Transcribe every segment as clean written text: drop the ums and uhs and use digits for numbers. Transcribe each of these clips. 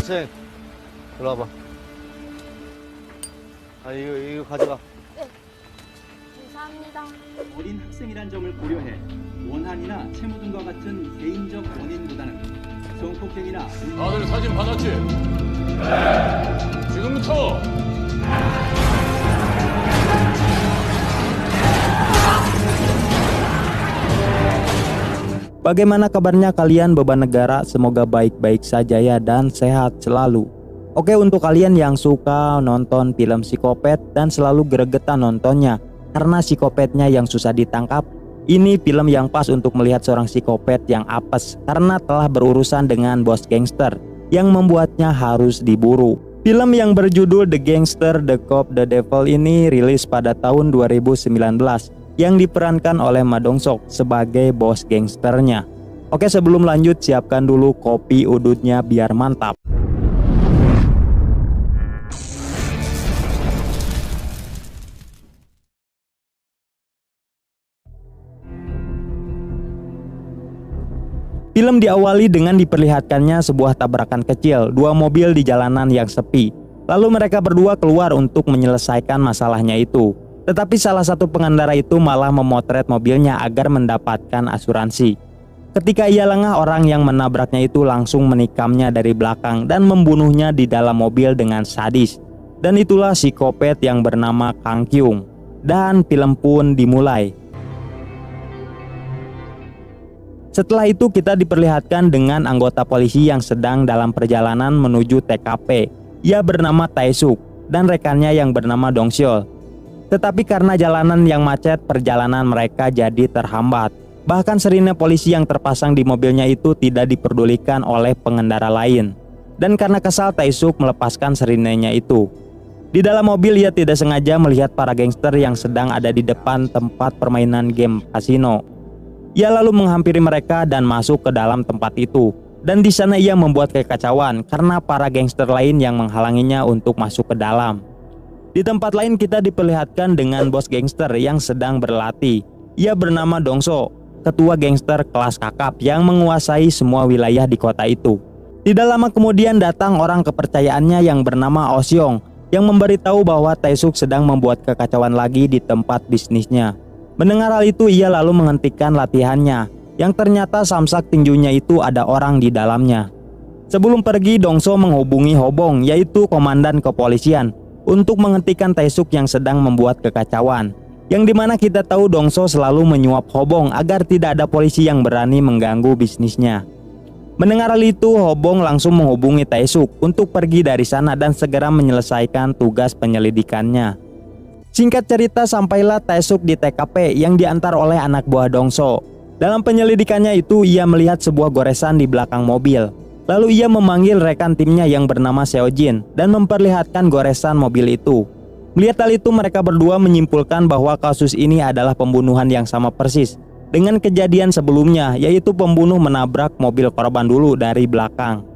학생, 일로 와봐. 이거 가져가. 네, 감사합니다. 어린 학생이란 점을 고려해 원한이나 채무 등과 같은 개인적 원인보다는 성폭행이나 다들 사진 받았지? 네. 지금부터 Bagaimana kabarnya kalian beban negara? Semoga baik-baik saja ya dan sehat selalu. Oke, untuk kalian yang suka nonton film psikopat dan selalu gregetan nontonnya karena psikopatnya yang susah ditangkap, ini film yang pas untuk melihat seorang psikopat yang apes karena telah berurusan dengan bos gangster yang membuatnya harus diburu. Film yang berjudul The Gangster, The Cop, The Devil ini rilis pada tahun 2019 yang diperankan oleh Ma Dong-seok sebagai bos gangsternya. Oke, sebelum lanjut siapkan dulu kopi udutnya biar mantap. Film diawali dengan diperlihatkannya sebuah tabrakan kecil, dua mobil di jalanan yang sepi. Lalu mereka berdua keluar untuk menyelesaikan masalahnya itu. Tetapi salah satu pengendara itu malah memotret mobilnya agar mendapatkan asuransi. Ketika ia lengah, orang yang menabraknya itu langsung menikamnya dari belakang dan membunuhnya di dalam mobil dengan sadis. Dan itulah psikopat yang bernama Kang Kyung. Dan film pun dimulai. Setelah itu kita diperlihatkan dengan anggota polisi yang sedang dalam perjalanan menuju TKP. Ia bernama Tae-suk dan rekannya yang bernama Dong-seol. Tetapi karena jalanan yang macet, perjalanan mereka jadi terhambat. Bahkan sirine polisi yang terpasang di mobilnya itu tidak diperdulikan oleh pengendara lain. Dan karena kesal, Tae-suk melepaskan sirinenya itu. Di dalam mobil ia tidak sengaja melihat para gangster yang sedang ada di depan tempat permainan game kasino. Ia lalu menghampiri mereka dan masuk ke dalam tempat itu. Dan di sana ia membuat kekacauan karena para gangster lain yang menghalanginya untuk masuk ke dalam. Di tempat lain kita diperlihatkan dengan bos gangster yang sedang berlatih. Ia bernama Dong-seok, ketua gangster kelas kakap yang menguasai semua wilayah di kota itu. Tidak lama kemudian datang orang kepercayaannya yang bernama Oh Seong yang memberitahu bahwa Tae-suk sedang membuat kekacauan lagi di tempat bisnisnya. Mendengar hal itu, ia lalu menghentikan latihannya yang ternyata samsak tinjunya itu ada orang di dalamnya. Sebelum pergi, Dong-seok menghubungi Hobong, yaitu komandan kepolisian, untuk menghentikan Tae-suk yang sedang membuat kekacauan. Yang dimana kita tahu Dong-seok selalu menyuap Hobong agar tidak ada polisi yang berani mengganggu bisnisnya. Mendengar hal itu, Hobong langsung menghubungi Tae-suk untuk pergi dari sana dan segera menyelesaikan tugas penyelidikannya. Singkat cerita, sampailah Tae-suk di TKP yang diantar oleh anak buah Dong-seok. Dalam penyelidikannya itu, ia melihat sebuah goresan di belakang mobil. Lalu ia memanggil rekan timnya yang bernama Seojin dan memperlihatkan goresan mobil itu. Melihat hal itu, mereka berdua menyimpulkan bahwa kasus ini adalah pembunuhan yang sama persis dengan kejadian sebelumnya, yaitu pembunuh menabrak mobil korban dulu dari belakang.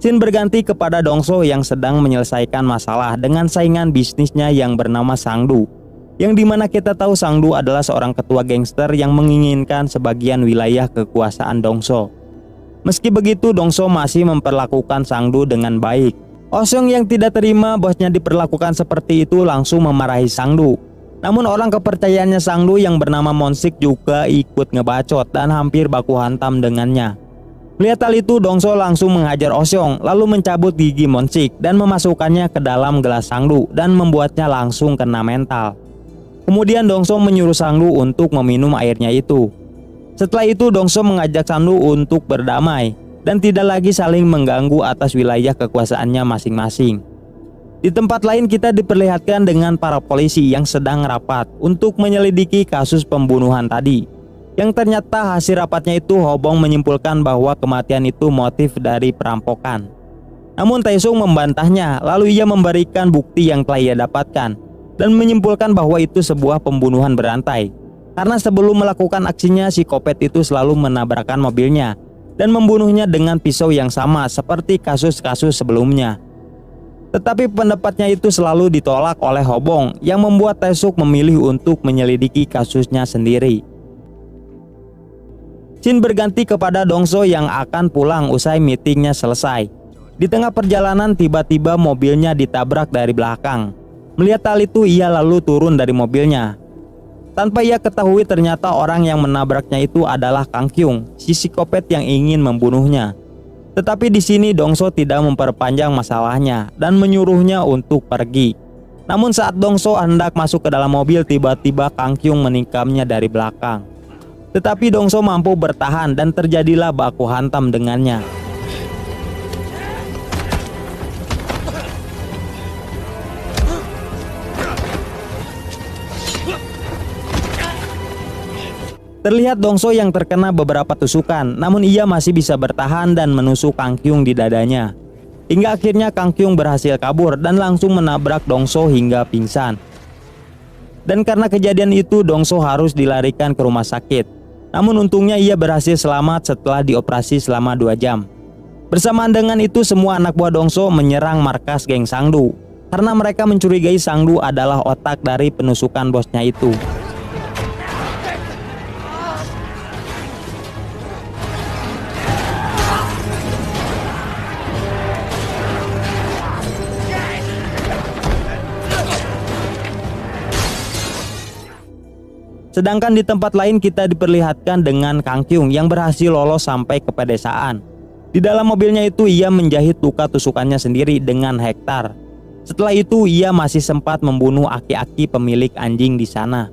Scene berganti kepada Dong-seok yang sedang menyelesaikan masalah dengan saingan bisnisnya yang bernama Sang-du. Yang dimana kita tahu Sang-du adalah seorang ketua gangster yang menginginkan sebagian wilayah kekuasaan Dong-seok. Meski begitu, Dong-seok masih memperlakukan Sang-du dengan baik. Oh Seong yang tidak terima bosnya diperlakukan seperti itu langsung memarahi Sang-du. Namun orang kepercayaannya Sang-du yang bernama Mon-sik juga ikut ngebacot dan hampir baku hantam dengannya. Melihat hal itu, Dong-seok langsung menghajar Oh Seong lalu mencabut gigi Mon-sik dan memasukkannya ke dalam gelas Sang-du dan membuatnya langsung kena mental. Kemudian Dong-seok menyuruh Sang-du untuk meminum airnya itu. Setelah itu Dong-seok mengajak Sang-du untuk berdamai dan tidak lagi saling mengganggu atas wilayah kekuasaannya masing-masing. Di tempat lain kita diperlihatkan dengan para polisi yang sedang rapat untuk menyelidiki kasus pembunuhan tadi. Yang ternyata hasil rapatnya itu Hobong menyimpulkan bahwa kematian itu motif dari perampokan. Namun Tae-suk membantahnya, lalu ia memberikan bukti yang telah ia dapatkan dan menyimpulkan bahwa itu sebuah pembunuhan berantai. Karena sebelum melakukan aksinya, psikopat itu selalu menabrakkan mobilnya dan membunuhnya dengan pisau yang sama seperti kasus-kasus sebelumnya. Tetapi pendapatnya itu selalu ditolak oleh Hobong yang membuat Tae-suk memilih untuk menyelidiki kasusnya sendiri. Scene berganti kepada Dongso yang akan pulang usai meetingnya selesai. Di tengah perjalanan tiba-tiba mobilnya ditabrak dari belakang. Melihat hal itu ia lalu turun dari mobilnya. Tanpa ia ketahui ternyata orang yang menabraknya itu adalah Kang Kyung, si psikopat yang ingin membunuhnya. Tetapi di sini Dongso tidak memperpanjang masalahnya dan menyuruhnya untuk pergi. Namun saat Dongso hendak masuk ke dalam mobil, tiba-tiba Kang Kyung menikamnya dari belakang. Tetapi Dongso mampu bertahan dan terjadilah baku hantam dengannya. Terlihat Dongso yang terkena beberapa tusukan, namun ia masih bisa bertahan dan menusuk Kang Kyung di dadanya. Hingga akhirnya Kang Kyung berhasil kabur dan langsung menabrak Dongso hingga pingsan. Dan karena kejadian itu Dongso harus dilarikan ke rumah sakit. Namun untungnya ia berhasil selamat setelah dioperasi selama 2 jam. Bersamaan dengan itu semua anak buah Dongso menyerang markas geng Sangdu, karena mereka mencurigai Sangdu adalah otak dari penusukan bosnya itu. Sedangkan di tempat lain kita diperlihatkan dengan Kang Kyung yang berhasil lolos sampai ke pedesaan. Di dalam mobilnya itu ia menjahit luka tusukannya sendiri dengan hektar. Setelah itu ia masih sempat membunuh aki-aki pemilik anjing di sana.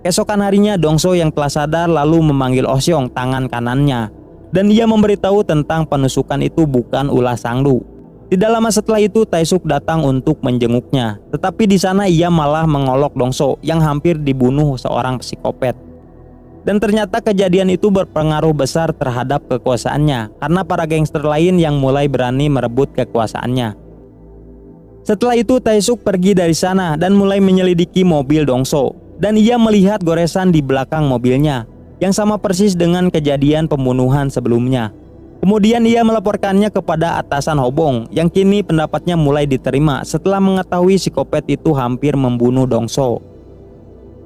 Keesokan harinya Dongso yang telah sadar lalu memanggil Osyong tangan kanannya. Dan ia memberitahu tentang penusukan itu bukan ulah Sangdu. Tidak lama setelah itu Taesuk datang untuk menjenguknya, tetapi di sana ia malah mengolok Dongso yang hampir dibunuh seorang psikopat. Dan ternyata kejadian itu berpengaruh besar terhadap kekuasaannya karena para gangster lain yang mulai berani merebut kekuasaannya. Setelah itu Taesuk pergi dari sana dan mulai menyelidiki mobil Dongso, dan ia melihat goresan di belakang mobilnya yang sama persis dengan kejadian pembunuhan sebelumnya. Kemudian ia melaporkannya kepada atasan Hobong yang kini pendapatnya mulai diterima setelah mengetahui psikopat itu hampir membunuh Dongso.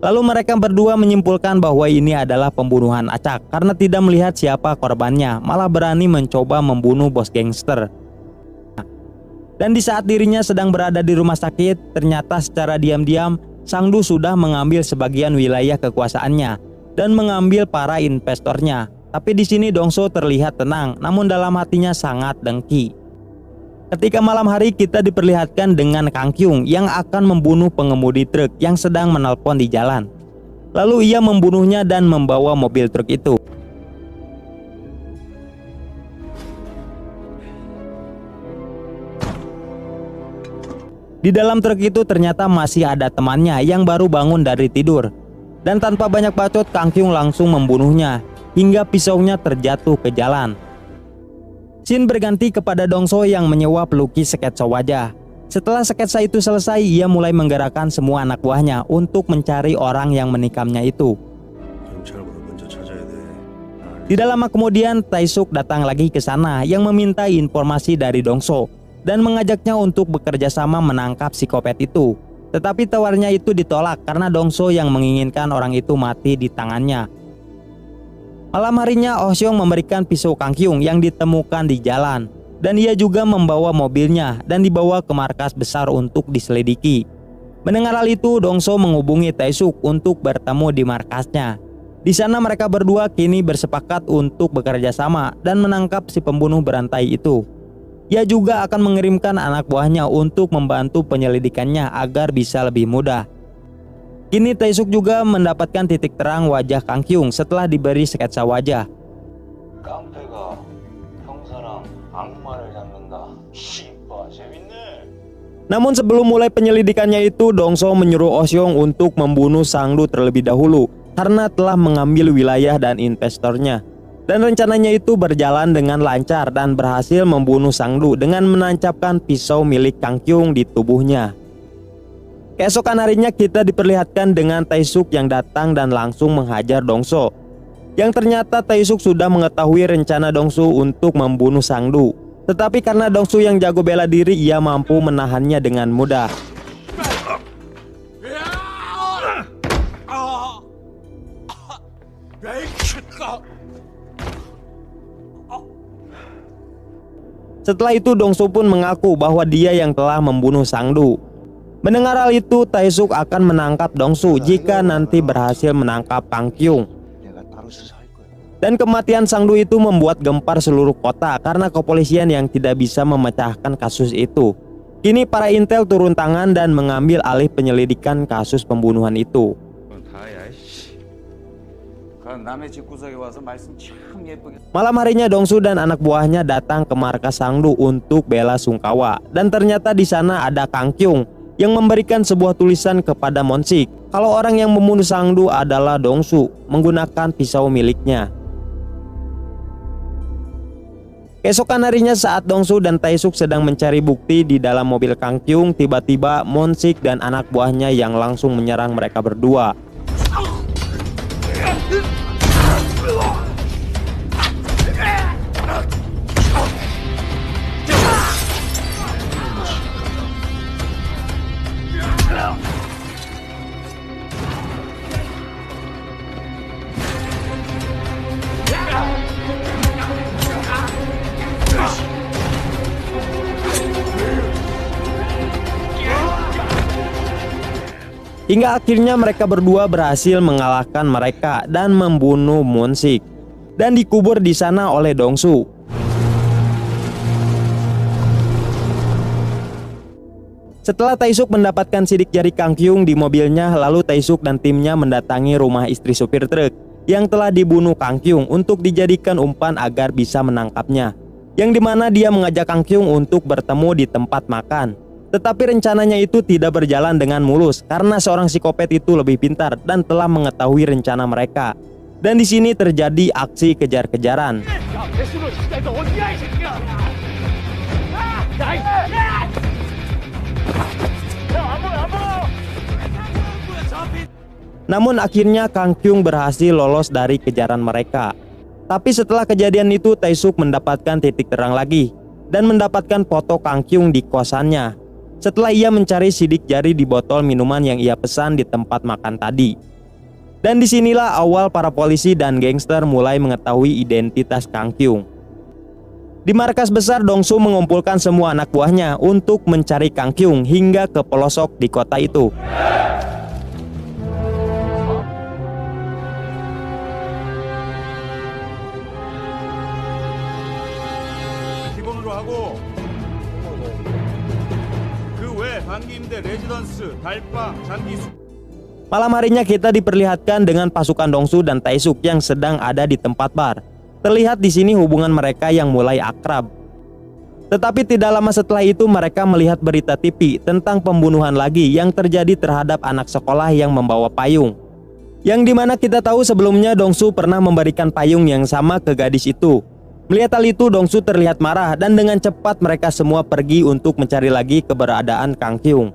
Lalu mereka berdua menyimpulkan bahwa ini adalah pembunuhan acak karena tidak melihat siapa korbannya, malah berani mencoba membunuh bos gangster. Dan di saat dirinya sedang berada di rumah sakit, ternyata secara diam-diam Sangdu sudah mengambil sebagian wilayah kekuasaannya dan mengambil para investornya. Tapi di sini Dongso terlihat tenang, namun dalam hatinya sangat dengki. Ketika malam hari kita diperlihatkan dengan Kang Kyung yang akan membunuh pengemudi truk yang sedang menelpon di jalan. Lalu ia membunuhnya dan membawa mobil truk itu. Di dalam truk itu ternyata masih ada temannya yang baru bangun dari tidur. Dan tanpa banyak bacot Kang Kyung langsung membunuhnya hingga pisaunya terjatuh ke jalan. Scene berganti kepada Dongso yang menyewa pelukis sketsa wajah. Setelah sketsa itu selesai, ia mulai menggerakkan semua anak buahnya untuk mencari orang yang menikamnya itu. Tidak lama kemudian Taesuk datang lagi ke sana yang meminta informasi dari Dongso dan mengajaknya untuk bekerja sama menangkap psikopat itu. Tetapi tawarnya itu ditolak karena Dongso yang menginginkan orang itu mati di tangannya. Malam harinya Osyong memberikan pisau Kang Kyung yang ditemukan di jalan, dan ia juga membawa mobilnya dan dibawa ke markas besar untuk diselidiki. Mendengar hal itu, Dongso menghubungi Taesuk untuk bertemu di markasnya. Di sana mereka berdua kini bersepakat untuk bekerja sama dan menangkap si pembunuh berantai itu. Ia juga akan mengirimkan anak buahnya untuk membantu penyelidikannya agar bisa lebih mudah. Kini Taesuk juga mendapatkan titik terang wajah Kang Kyung setelah diberi sketsa wajah. Namun sebelum mulai penyelidikannya itu, Dongso menyuruh Osyong untuk membunuh Sangdu terlebih dahulu karena telah mengambil wilayah dan investornya. Dan rencananya itu berjalan dengan lancar dan berhasil membunuh Sangdu dengan menancapkan pisau milik Kang Kyung di tubuhnya. Keesokan harinya kita diperlihatkan dengan Taesuk yang datang dan langsung menghajar Dongso. Yang ternyata Taesuk sudah mengetahui rencana Dongso untuk membunuh Sangdu. Tetapi karena Dongso yang jago bela diri, ia mampu menahannya dengan mudah. Setelah itu Dongsu pun mengaku bahwa dia yang telah membunuh Sangdu. Mendengar hal itu, Taesuk akan menangkap Dongsu jika nanti berhasil menangkap Kang Kyung. Dan kematian Sangdu itu membuat gempar seluruh kota karena kepolisian yang tidak bisa memecahkan kasus itu. Kini para intel turun tangan dan mengambil alih penyelidikan kasus pembunuhan itu. Malam harinya Dongsu dan anak buahnya datang ke markas Sangdu untuk bela sungkawa, dan ternyata di sana ada Kang Kyung yang memberikan sebuah tulisan kepada Monsik kalau orang yang membunuh Sangdu adalah Dongsu menggunakan pisau miliknya. Keesokan harinya saat Dongsu dan Taesuk sedang mencari bukti di dalam mobil Kang Kyung, tiba-tiba Monsik dan anak buahnya yang langsung menyerang mereka berdua. Hingga akhirnya mereka berdua berhasil mengalahkan mereka dan membunuh Monsik dan dikubur di sana oleh Dongsu. Setelah Taesuk mendapatkan sidik jari Kang Kyung di mobilnya, lalu Taesuk dan timnya mendatangi rumah istri supir truk yang telah dibunuh Kang Kyung untuk dijadikan umpan agar bisa menangkapnya. Yang dimana dia mengajak Kang Kyung untuk bertemu di tempat makan. Tetapi rencananya itu tidak berjalan dengan mulus karena seorang psikopat itu lebih pintar dan telah mengetahui rencana mereka. Dan di sini terjadi aksi kejar-kejaran. Namun akhirnya Kang Kyung berhasil lolos dari kejaran mereka. Tapi setelah kejadian itu Taesuk mendapatkan titik terang lagi dan mendapatkan foto Kang Kyung di kosannya. Setelah ia mencari sidik jari di botol minuman yang ia pesan di tempat makan tadi. Dan disinilah awal para polisi dan gangster mulai mengetahui identitas Kang Kyung. Di markas besar, Dongsu mengumpulkan semua anak buahnya untuk mencari Kang Kyung hingga ke pelosok di kota itu. Malam harinya kita diperlihatkan dengan pasukan Dongsu dan Taesuk yang sedang ada di tempat bar. Terlihat di sini hubungan mereka yang mulai akrab. Tetapi tidak lama setelah itu mereka melihat berita TV tentang pembunuhan lagi yang terjadi terhadap anak sekolah yang membawa payung. Yang dimana kita tahu sebelumnya Dongsu pernah memberikan payung yang sama ke gadis itu. Melihat hal itu Dongsu terlihat marah dan dengan cepat mereka semua pergi untuk mencari lagi keberadaan Kang Kyung.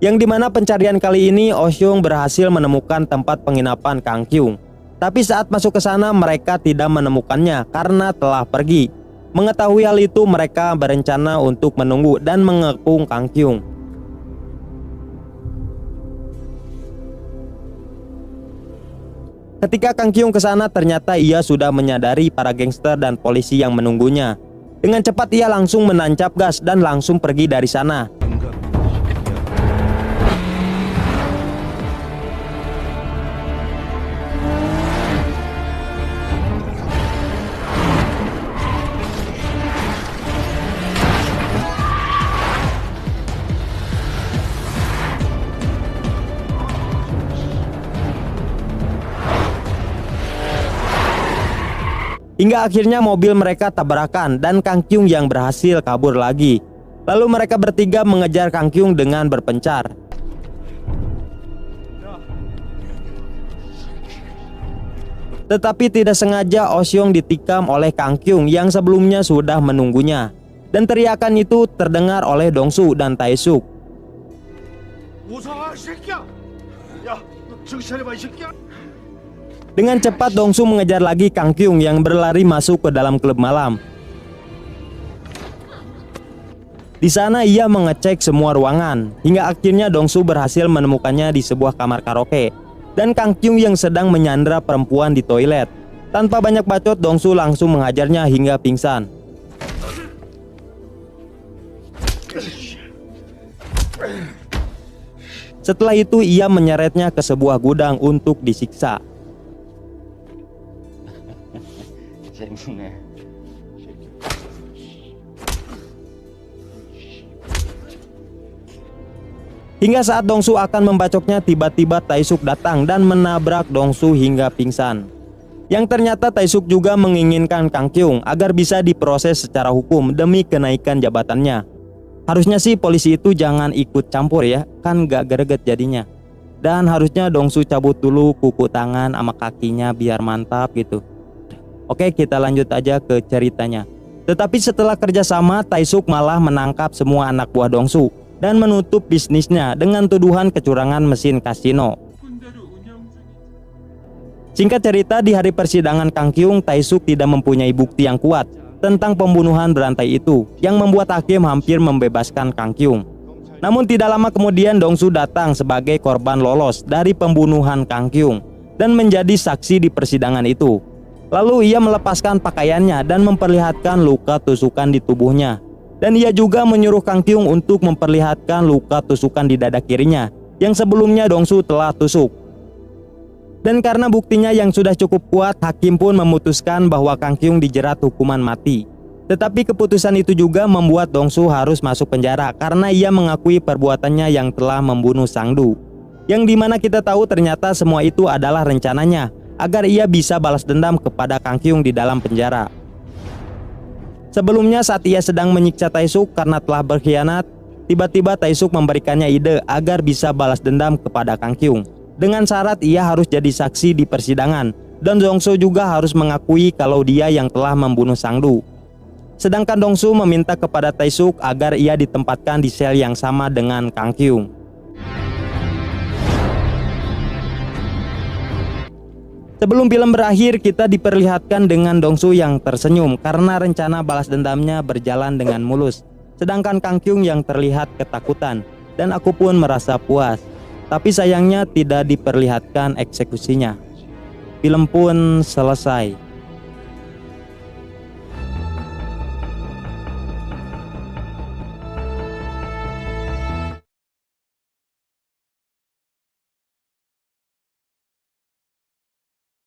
Yang dimana pencarian kali ini Oh Hyung berhasil menemukan tempat penginapan Kang Kyung. Tapi saat masuk ke sana mereka tidak menemukannya karena telah pergi. Mengetahui hal itu mereka berencana untuk menunggu dan mengepung Kang Kyung. Ketika Kang Kyung ke sana ternyata ia sudah menyadari para gangster dan polisi yang menunggunya. Dengan cepat ia langsung menancap gas dan langsung pergi dari sana. Hingga akhirnya mobil mereka tabrakan dan Kang Kyung yang berhasil kabur lagi. Lalu mereka bertiga mengejar Kang Kyung dengan berpencar. Tetapi tidak sengaja Oh Hyung ditikam oleh Kang Kyung yang sebelumnya sudah menunggunya. Dan teriakan itu terdengar oleh Dongsu dan Taesuk. Dengan cepat Dongsu mengejar lagi Kang Kyung yang berlari masuk ke dalam klub malam. Di sana ia mengecek semua ruangan hingga akhirnya Dongsu berhasil menemukannya di sebuah kamar karaoke. dan Kang Kyung yang sedang menyandra perempuan di toilet. Tanpa banyak bacot, Dongsu langsung menghajarnya hingga pingsan. Setelah itu ia menyeretnya ke sebuah gudang untuk disiksa. 재밌네. Hingga saat Dongsu akan membacoknya, tiba-tiba Taesuk datang dan menabrak Dongsu hingga pingsan. Yang ternyata Taesuk juga menginginkan Kang Kyung agar bisa diproses secara hukum demi kenaikan jabatannya. Harusnya sih polisi itu jangan ikut campur ya, kan gak greget jadinya. Dan harusnya Dongsu cabut dulu kuku tangan sama kakinya biar mantap gitu. Oke, kita lanjut aja ke ceritanya. Tetapi setelah kerjasama, Taesuk malah menangkap semua anak buah Dongsu dan menutup bisnisnya dengan tuduhan kecurangan mesin kasino. Singkat cerita, di hari persidangan Kang Kyung, Taesuk tidak mempunyai bukti yang kuat tentang pembunuhan berantai itu, yang membuat hakim hampir membebaskan Kang Kyung. Namun tidak lama kemudian Dongsu datang sebagai korban lolos dari pembunuhan Kang Kyung dan menjadi saksi di persidangan itu. Lalu ia melepaskan pakaiannya dan memperlihatkan luka tusukan di tubuhnya. Dan ia juga menyuruh Kang Kyung untuk memperlihatkan luka tusukan di dada kirinya yang sebelumnya Dongsu telah tusuk. Dan karena buktinya yang sudah cukup kuat, hakim pun memutuskan bahwa Kang Kyung dijerat hukuman mati. Tetapi keputusan itu juga membuat Dongsu harus masuk penjara karena ia mengakui perbuatannya yang telah membunuh Sangdu. Yang dimana kita tahu ternyata semua itu adalah rencananya agar ia bisa balas dendam kepada Kang Kyung di dalam penjara. Sebelumnya saat ia sedang menyiksa Taesuk karena telah berkhianat, tiba-tiba Taesuk memberikannya ide agar bisa balas dendam kepada Kang Kyung. Dengan syarat ia harus jadi saksi di persidangan dan Dongsu juga harus mengakui kalau dia yang telah membunuh Sangdu. Sedangkan Dongsu meminta kepada Taesuk agar ia ditempatkan di sel yang sama dengan Kang Kyung. Sebelum film berakhir, kita diperlihatkan dengan Dongsu yang tersenyum karena rencana balas dendamnya berjalan dengan mulus. Sedangkan Kang Kyung yang terlihat ketakutan, dan aku pun merasa puas. Tapi sayangnya tidak diperlihatkan eksekusinya. Film pun selesai.